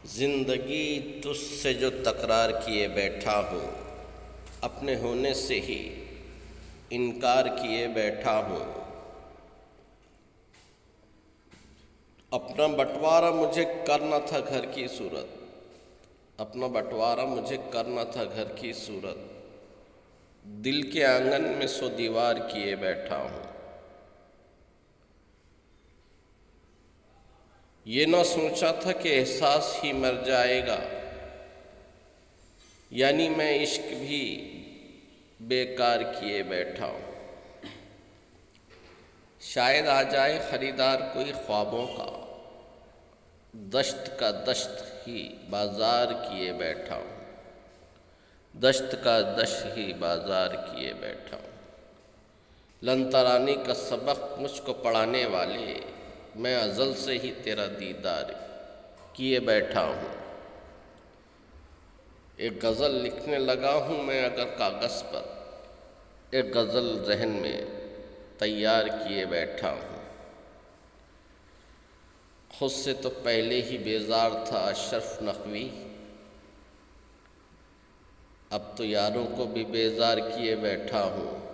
زندگی تجھ سے جو تکرار کیے بیٹھا ہوں، اپنے ہونے سے ہی انکار کیے بیٹھا ہوں۔ اپنا بٹوارا مجھے کرنا تھا گھر کی صورت، اپنا بٹوارا مجھے کرنا تھا گھر کی صورت، دل کے آنگن میں سو دیوار کیے بیٹھا ہوں۔ یہ نہ سوچا تھا کہ احساس ہی مر جائے گا، یعنی میں عشق بھی بیکار کیے بیٹھا ہوں۔ شاید آ جائے خریدار کوئی خوابوں کا، دشت کا دشت ہی بازار کیے بیٹھا ہوں، دشت کا دشت ہی بازار کیے بیٹھا ہوں۔ لن ترانی کا سبق مجھ کو پڑھانے والے، میں ازل سے ہی تیرا دیدار کیے بیٹھا ہوں۔ ایک غزل لکھنے لگا ہوں میں اگر کاغذ پر، ایک غزل ذہن میں تیار کیے بیٹھا ہوں۔ خود سے تو پہلے ہی بیزار تھا اشرف نقوی، اب تو یاروں کو بھی بیزار کیے بیٹھا ہوں۔